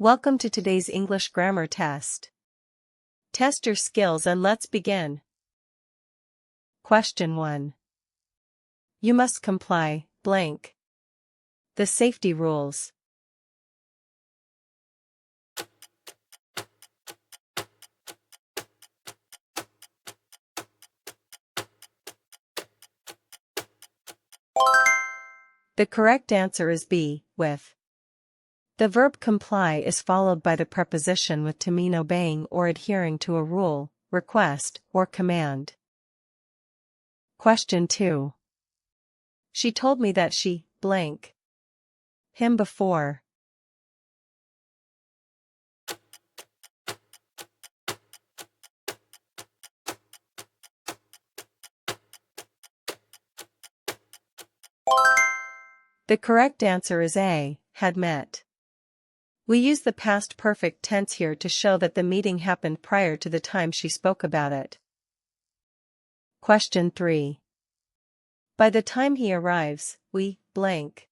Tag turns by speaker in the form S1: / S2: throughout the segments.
S1: Welcome to today's English grammar test. Test your skills and let's begin. Question 1. You must comply, blank. The safety rules. The correct answer is B, with. The verb comply is followed by the preposition with to mean obeying or adhering to a rule, request, or command. Question 2. She told me that she, blank. Him before. The correct answer is A, had met. We use the past perfect tense here to show that the meeting happened prior to the time she spoke about it. Question 3. By the time he arrives, we, blank.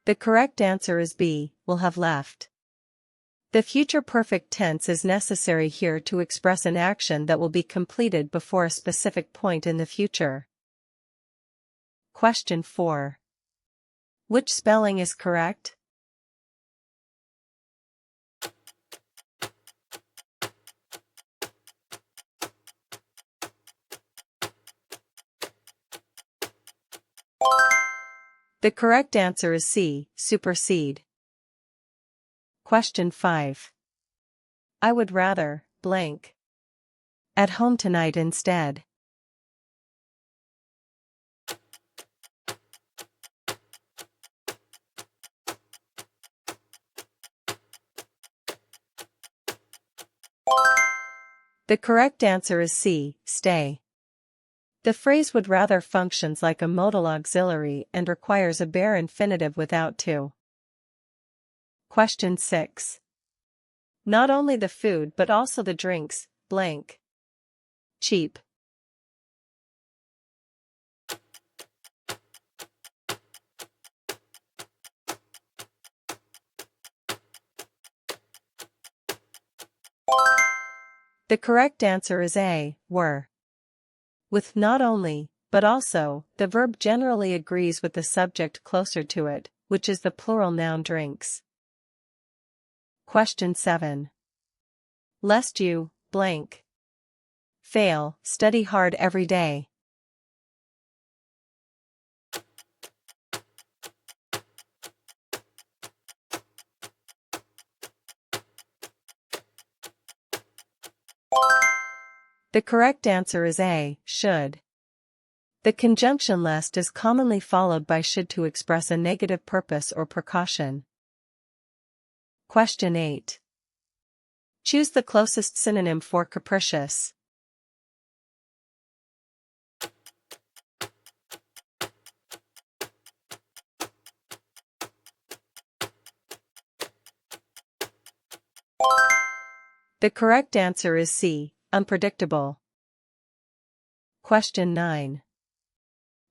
S1: The correct answer is B, will have left. The future perfect tense is necessary here to express an action that will be completed before a specific point in the future. Question 4. Which spelling is correct? The correct answer is C, supersede. Question 5. I would rather, blank. At home tonight instead. The correct answer is C, stay. The phrase would rather functions like a modal auxiliary and requires a bare infinitive without to. Question 6. Not only the food but also the drinks, blank. Cheap. The correct answer is A, were. With not only, but also, the verb generally agrees with the subject closer to it, which is the plural noun drinks. Question 7. Lest you, blank. Fail, study hard every day. The correct answer is A, should. The conjunction lest is commonly followed by should to express a negative purpose or precaution. Question 8. Choose the closest synonym for capricious. The correct answer is C, unpredictable. Question 9.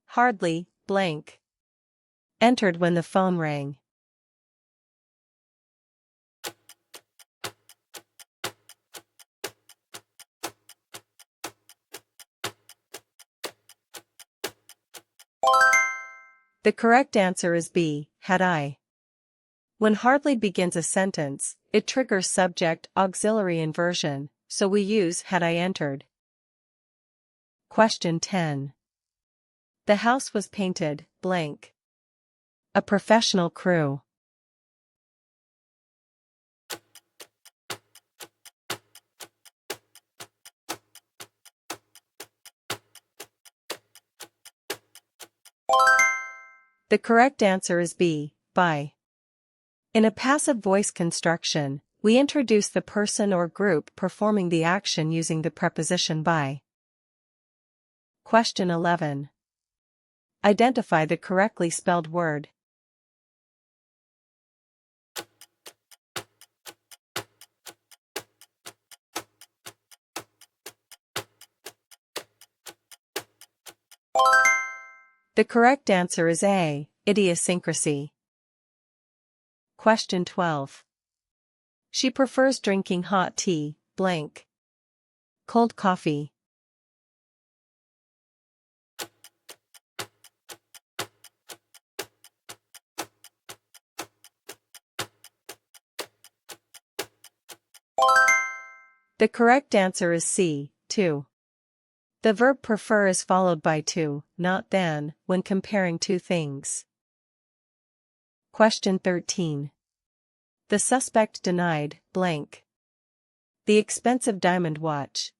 S1: Hardly, blank. Entered when the phone rang. The correct answer is B, had I. When hardly begins a sentence, it triggers subject auxiliary inversion, so we use had I entered. Question 10. The house was painted, blank. A professional crew. The correct answer is B, by. In a passive voice construction, we introduce the person or group performing the action using the preposition by. Question 11. Identify the correctly spelled word. The correct answer is A, idiosyncrasy. Question 12. She prefers drinking hot tea, blank. Cold coffee. The correct answer is C, to. The verb prefer is followed by to, not than, when comparing two things. Question 13. The suspect denied, blank. The expensive diamond watch.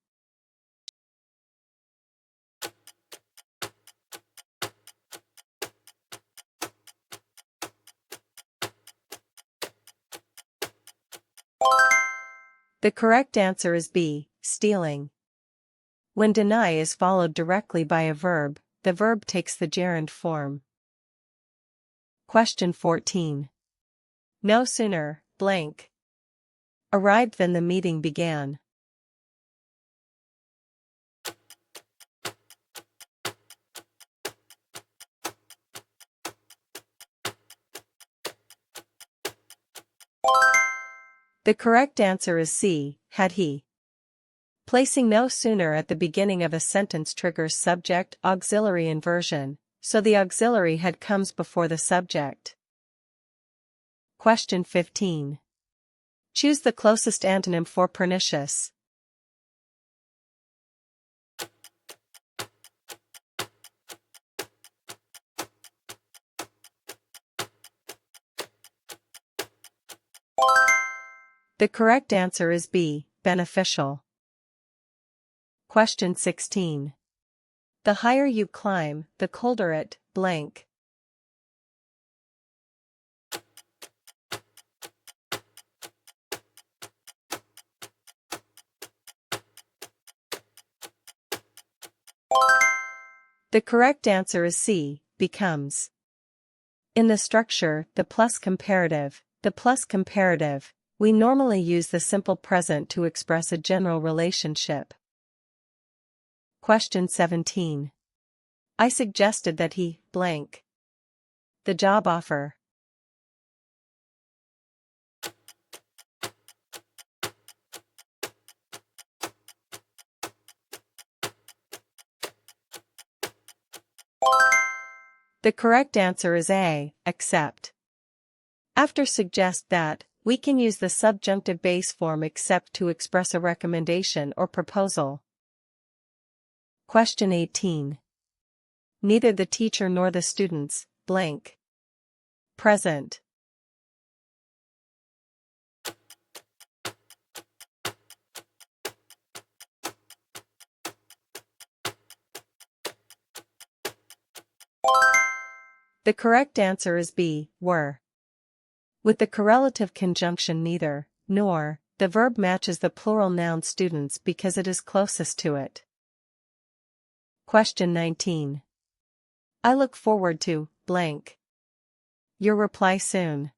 S1: The correct answer is B, stealing. When deny is followed directly by a verb, the verb takes the gerund form. Question 14. No sooner, blank, arrived than the meeting began. The correct answer is C, had he. Placing no sooner at the beginning of a sentence triggers subject-auxiliary inversion, so the auxiliary had comes before the subject. Question 15. Choose the closest antonym for pernicious. The correct answer is B, beneficial. Question 16. The higher you climb, the colder it, blank. The correct answer is C, becomes. In the structure, the plus comparative, we normally use the simple present to express a general relationship. Question 17. I suggested that he, blank. The job offer. The correct answer is A, accept. After suggest that, we can use the subjunctive base form accept to express a recommendation or proposal. Question 18. Neither the teacher nor the students, blank. Present. The correct answer is B, were. With the correlative conjunction neither, nor, the verb matches the plural noun students because it is closest to it. Question 19. I look forward to, blank. Your reply soon.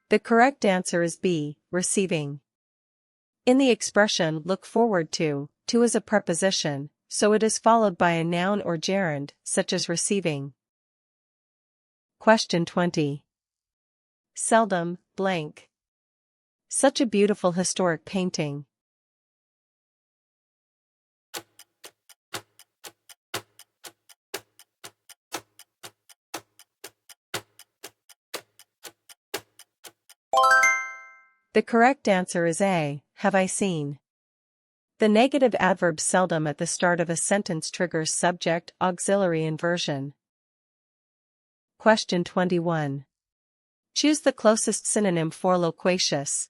S1: The correct answer is B, receiving. In the expression look forward to is a preposition, so it is followed by a noun or gerund, such as receiving. Question 20. Seldom, blank. Such a beautiful historic painting. The correct answer is A, have I seen. The negative adverb seldom at the start of a sentence triggers subject-auxiliary inversion. Question 21. Choose the closest synonym for loquacious.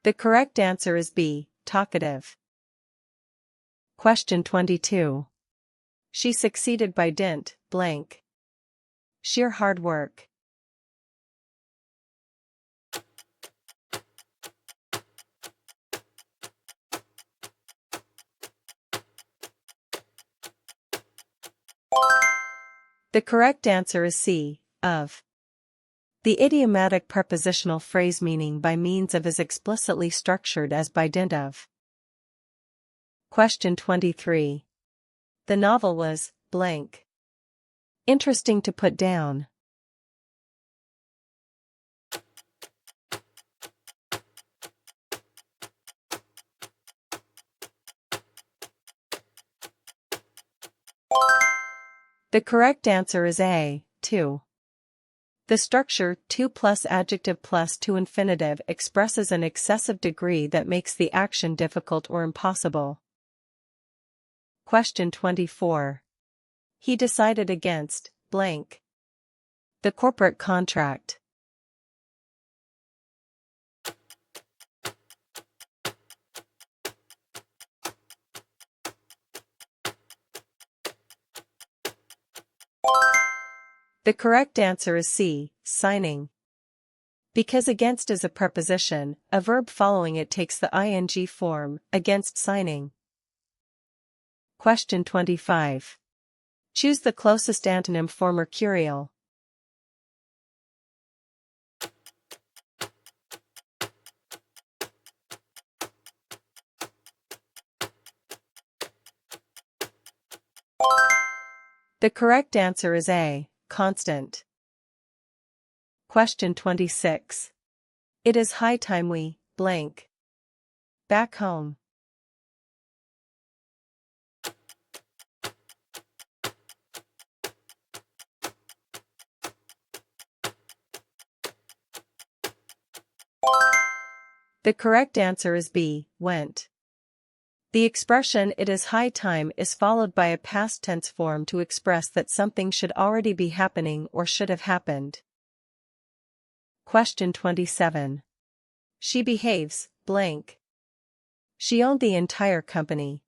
S1: The correct answer is B, talkative. Question 22. She succeeded by dint, blank. Sheer hard work. The correct answer is C, of. The idiomatic prepositional phrase meaning by means of is explicitly structured as by dint of. Question 23. The novel was blank. Interesting to put down. The correct answer is A, 2. The structure 2 plus adjective plus to infinitive expresses an excessive degree that makes the action difficult or impossible. Question 24. He decided against blank. The corporate contract. The correct answer is C, signing. Because against is a preposition, a verb following it takes the ing form, against signing. Question 25. Choose the closest antonym for mercurial. The correct answer is A, constant. Question 26. It is high time we blank. Back home. The correct answer is B, went. The expression it is high time is followed by a past tense form to express that something should already be happening or should have happened. Question 27. She behaves blank. She owned the entire company.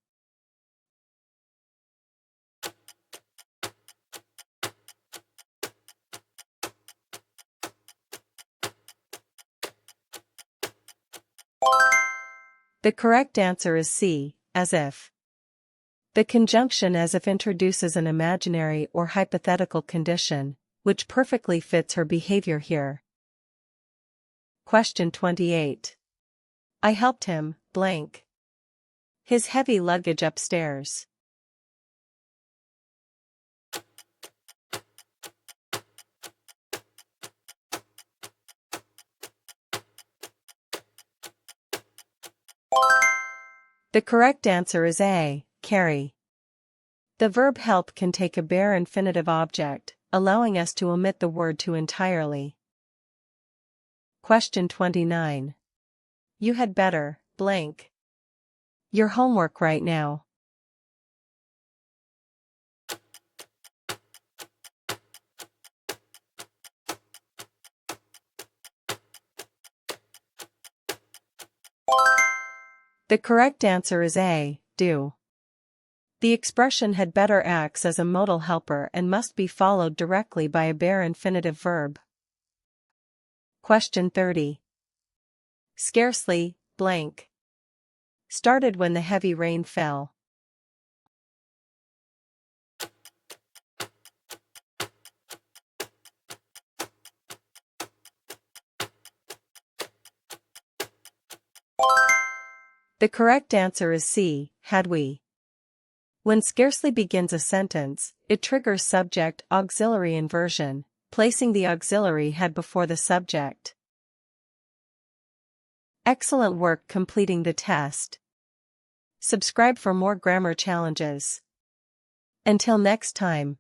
S1: The correct answer is C, as if. The conjunction as if introduces an imaginary or hypothetical condition, which perfectly fits her behavior here. Question 28. I helped him blank. His heavy luggage upstairs. The correct answer is A, carry. The verb help can take a bare infinitive object, allowing us to omit the word to entirely. Question 29. You had better blank. Your homework right now. The correct answer is A, do. The expression had better acts as a modal helper and must be followed directly by a bare infinitive verb. Question 30. Scarcely blank. Started when the heavy rain fell. The correct answer is C, had we. When scarcely begins a sentence, it triggers subject-auxiliary inversion, placing the auxiliary had before the subject. Excellent work completing the test. Subscribe for more grammar challenges. Until next time.